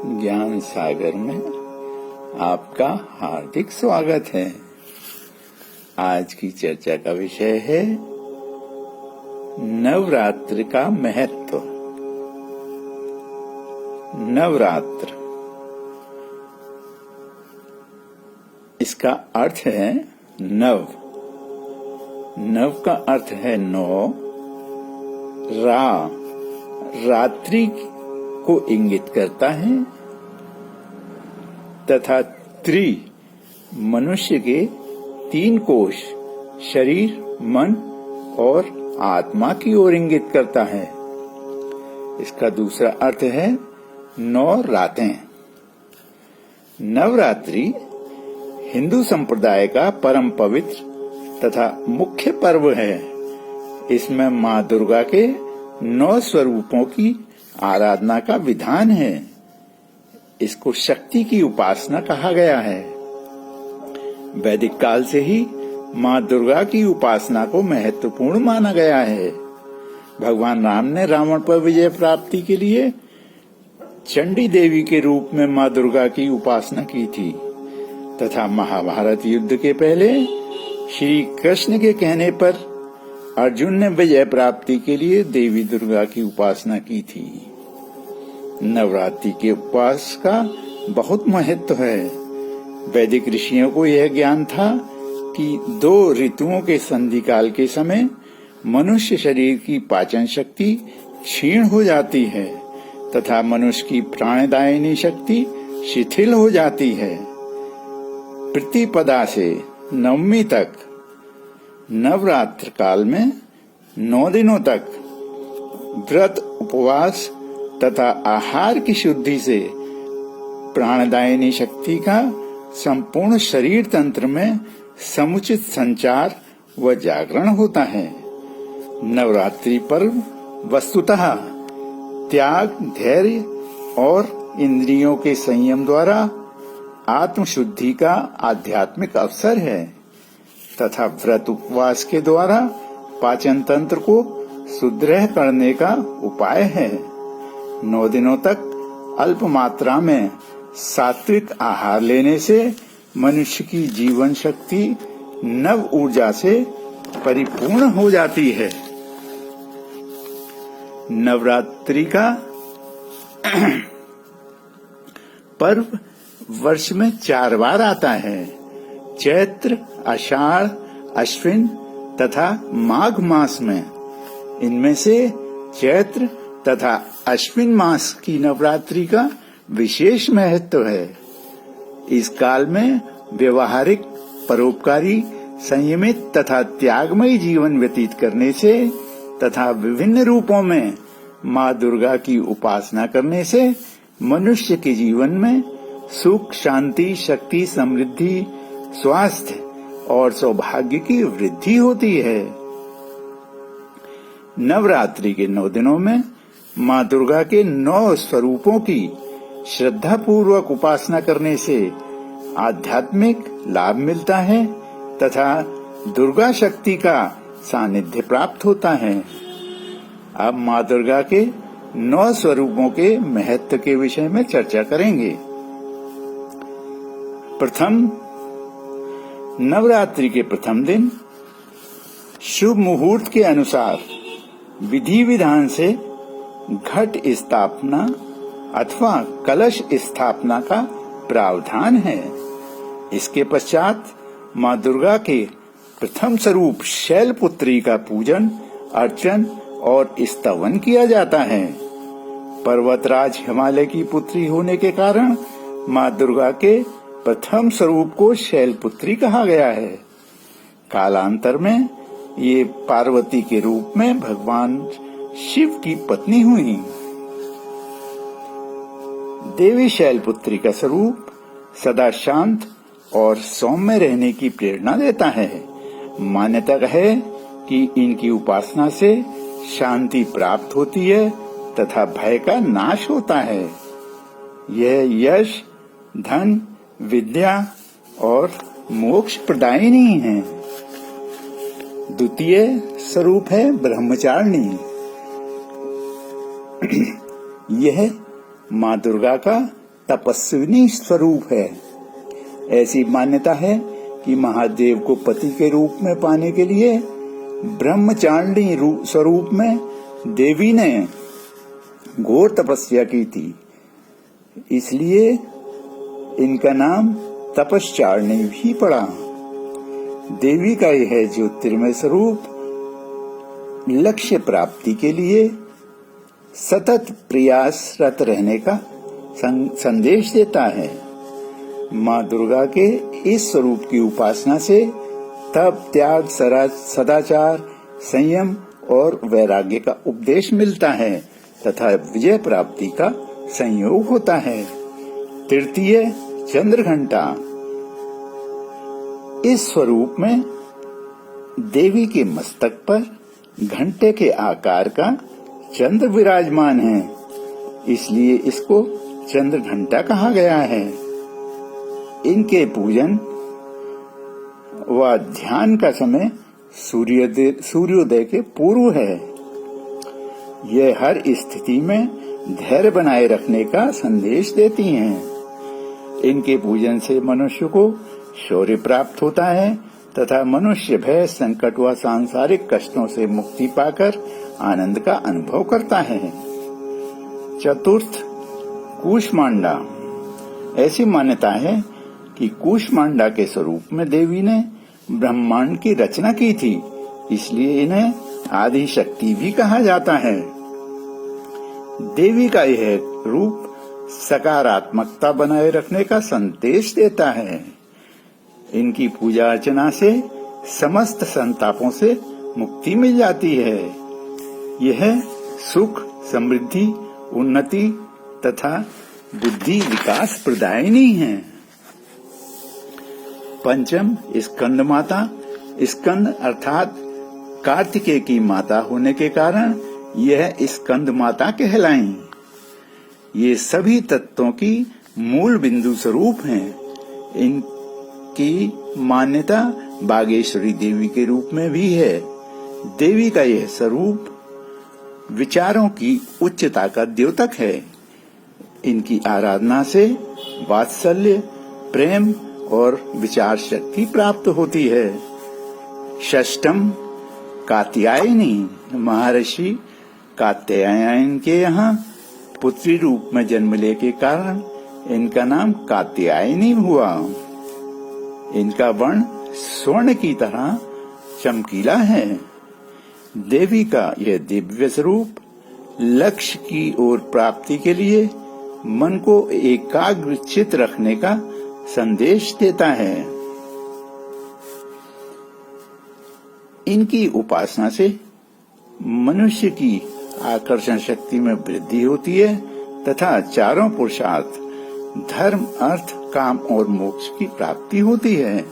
ज्ञान सागर में आपका हार्दिक स्वागत है। आज की चर्चा का विषय है नवरात्र का महत्व। नवरात्र, इसका अर्थ है नव। नव का अर्थ है नौ, रात्रि को इंगित करता है तथा त्रि मनुष्य के तीन कोश शरीर, मन और आत्मा की ओर इंगित करता है। इसका दूसरा अर्थ है 9 रातें। नवरात्रि हिंदू संप्रदाय का परम पवित्र तथा मुख्य पर्व है। इसमें माँ दुर्गा के 9 स्वरूपों की आराधना का विधान है। इसको शक्ति की उपासना कहा गया है। वैदिक काल से ही माँ दुर्गा की उपासना को महत्वपूर्ण माना गया है। भगवान राम ने रावण पर विजय प्राप्ति के लिए चंडी देवी के रूप में माँ दुर्गा की उपासना की थी तथा महाभारत युद्ध के पहले श्री कृष्ण के कहने पर अर्जुन ने विजय प्राप्ति के लिए देवी दुर्गा की उपासना की थी। नवरात्रि के उपवास का बहुत महत्व है। वैदिक ऋषियों को यह ज्ञान था कि 2 ऋतुओं के संधि काल के समय मनुष्य शरीर की पाचन शक्ति क्षीण हो जाती है तथा मनुष्य की प्राणदायिनी शक्ति शिथिल हो जाती है। प्रतिपदा से नवमी तक नवरात्र काल में 9 दिनों तक व्रत, उपवास तथा आहार की शुद्धि से प्राणदायिनी शक्ति का संपूर्ण शरीर तंत्र में समुचित संचार व जागरण होता है। नवरात्रि पर्व वस्तुतः त्याग, धैर्य और इंद्रियों के संयम द्वारा आत्मशुद्धि का आध्यात्मिक अवसर है तथा व्रत उपवास के द्वारा पाचन तंत्र को सुदृढ़ करने का उपाय है। 9 दिनों तक अल्प मात्रा में सात्विक आहार लेने से मनुष्य की जीवन शक्ति नव ऊर्जा से परिपूर्ण हो जाती है। नवरात्रि का पर्व वर्ष में 4 बार आता है। चैत्र, आषाढ़, अश्विन तथा माघ मास में। इनमें से चैत्र तथा अश्विन मास की नवरात्रि का विशेष महत्व है। इस काल में व्यवहारिक, परोपकारी, संयमित तथा त्यागमयी जीवन व्यतीत करने से तथा विभिन्न रूपों में माँ दुर्गा की उपासना करने से मनुष्य के जीवन में सुख, शांति, शक्ति, समृद्धि, स्वास्थ्य और सौभाग्य की वृद्धि होती है। नवरात्रि के 9 दिनों में माँ दुर्गा के 9 स्वरूपों की श्रद्धा पूर्वक उपासना करने से आध्यात्मिक लाभ मिलता है तथा दुर्गा शक्ति का सानिध्य प्राप्त होता है। अब माँ दुर्गा के 9 स्वरूपों के महत्व के विषय में चर्चा करेंगे। प्रथम, नवरात्रि के प्रथम दिन शुभ मुहूर्त के अनुसार विधि विधान से घट स्थापना अथवा कलश स्थापना का प्रावधान है। इसके पश्चात माँ दुर्गा के प्रथम स्वरूप शैलपुत्री का पूजन, अर्चन और स्तवन किया जाता है। पर्वतराज हिमालय की पुत्री होने के कारण माँ दुर्गा के प्रथम स्वरूप को शैलपुत्री कहा गया है। कालांतर में ये पार्वती के रूप में भगवान शिव की पत्नी हुई। देवी शैलपुत्री का स्वरूप सदा शांत और सौम्य रहने की प्रेरणा देता है। मान्यता है कि इनकी उपासना से शांति प्राप्त होती है तथा भय का नाश होता है। यह यश, धन, विद्या और मोक्ष प्रदायिनी है। द्वितीय स्वरूप है ब्रह्मचारिणी। यह माँ दुर्गा का तपस्विनी स्वरूप है। ऐसी मान्यता है कि महादेव को पति के रूप में पाने के लिए ब्रह्मचारिणी स्वरूप में देवी ने घोर तपस्या की थी, इसलिए इनका नाम तपश्चारिणी भी पड़ा। देवी का यह ज्योतिर्मय स्वरूप लक्ष्य प्राप्ति के लिए सतत प्रयासरत रहने का संदेश देता है। माँ दुर्गा के इस स्वरूप की उपासना से तप, त्याग, सदाचार, संयम और वैराग्य का उपदेश मिलता है तथा विजय प्राप्ति का संयोग होता है। तृतीय, चंद्रघंटा। इस स्वरूप में देवी के मस्तक पर घंटे के आकार का चंद्र विराजमान है, इसलिए इसको चंद्र घंटा कहा गया है। इनके पूजन व ध्यान का समय सूर्योदय के पूर्व है। यह हर स्थिति में धैर्य बनाए रखने का संदेश देती हैं। इनके पूजन से मनुष्य को शौर्य प्राप्त होता है तथा मनुष्य भय, संकट व सांसारिक कष्टों से मुक्ति पाकर आनंद का अनुभव करता है। चतुर्थ, कूष्मांडा। ऐसी मान्यता है कि कूष्मांडा के स्वरूप में देवी ने ब्रह्मांड की रचना की थी, इसलिए इन्हें आदि शक्ति भी कहा जाता है। देवी का यह रूप सकारात्मकता बनाए रखने का संदेश देता है। इनकी पूजा अर्चना से समस्त संतापों से मुक्ति मिल जाती है। यह सुख, समृद्धि, उन्नति तथा बुद्धि विकास प्रदायिनी है। पंचम, स्कंद माता। स्कंद अर्थात कार्तिकेय की माता होने के कारण यह स्कंद माता कहलाई। ये सभी तत्वों की मूल बिंदु स्वरूप हैं। इनकी मान्यता बागेश्वरी देवी के रूप में भी है। देवी का यह स्वरूप विचारों की उच्चता का द्योतक है। इनकी आराधना से वात्सल्य, प्रेम और विचार शक्ति प्राप्त होती है। षष्ठम, कात्यायनी। महर्षि कात्यायन के यहाँ पुत्री रूप में जन्म ले के कारण इनका नाम कात्यायनी हुआ। इनका वर्ण स्वर्ण की तरह चमकीला है। देवी का यह दिव्य स्वरूप लक्ष्य की ओर प्राप्ति के लिए मन को एकाग्रचित रखने का संदेश देता है। इनकी उपासना से मनुष्य की आकर्षण शक्ति में वृद्धि होती है तथा चारों पुरुषार्थ धर्म, अर्थ, काम और मोक्ष की प्राप्ति होती है।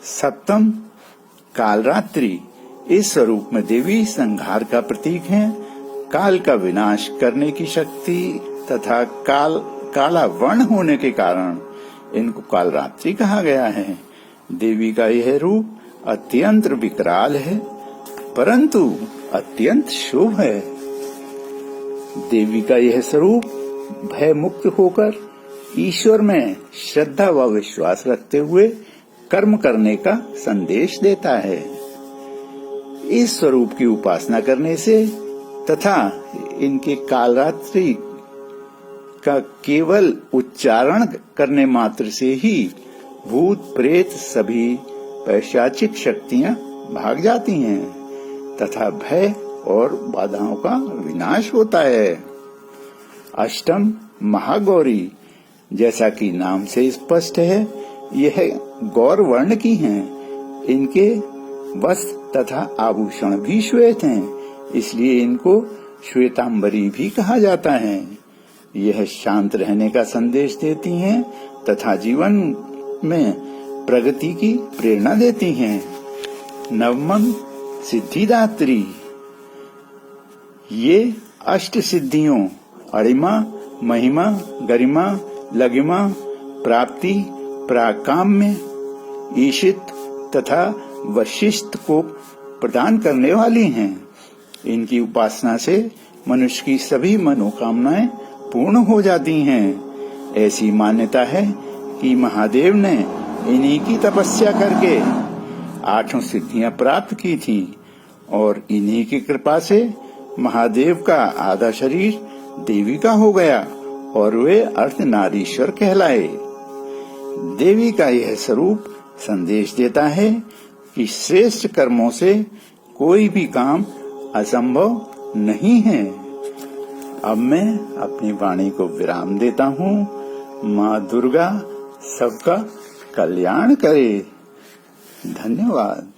सप्तम, कालरात्रि। इस स्वरूप में देवी संहार का प्रतीक है। काल का विनाश करने की शक्ति तथा काला वर्ण होने के कारण इनको कालरात्रि कहा गया है। देवी का यह रूप अत्यंत विकराल है परंतु अत्यंत शुभ है। देवी का यह स्वरूप भय मुक्त होकर ईश्वर में श्रद्धा व विश्वास रखते हुए कर्म करने का संदेश देता है। इस स्वरूप की उपासना करने से तथा इनके कालरात्रि का केवल उच्चारण करने मात्र से ही भूत प्रेत सभी पैशाचिक शक्तियां भाग जाती हैं तथा भय और बाधाओं का विनाश होता है। अष्टम, महागौरी। जैसा कि नाम से स्पष्ट है यह गौर वर्ण की हैं। इनके वस्त्र तथा आभूषण भी श्वेत हैं, इसलिए इनको श्वेतांबरी भी कहा जाता है। यह शांत रहने का संदेश देती हैं तथा जीवन में प्रगति की प्रेरणा देती हैं। नवम, सिद्धिदात्री। ये अष्ट सिद्धियों अणिमा, महिमा, गरिमा, लगिमा, प्राप्ति, प्राकाम्य, ईशित तथा वशिष्ठ को प्रदान करने वाली हैं। इनकी उपासना से मनुष्य की सभी मनोकामनाएं पूर्ण हो जाती हैं। ऐसी मान्यता है कि महादेव ने इन्हीं की तपस्या करके 8 सिद्धियां प्राप्त की थी और इन्हीं की कृपा से महादेव का आधा शरीर देवी का हो गया और वे अर्धनारीश्वर कहलाए। देवी का यह स्वरूप संदेश देता है कि श्रेष्ठ कर्मों से कोई भी काम असंभव नहीं है। अब मैं अपनी वाणी को विराम देता हूँ। माँ दुर्गा सबका कल्याण करे। धन्यवाद।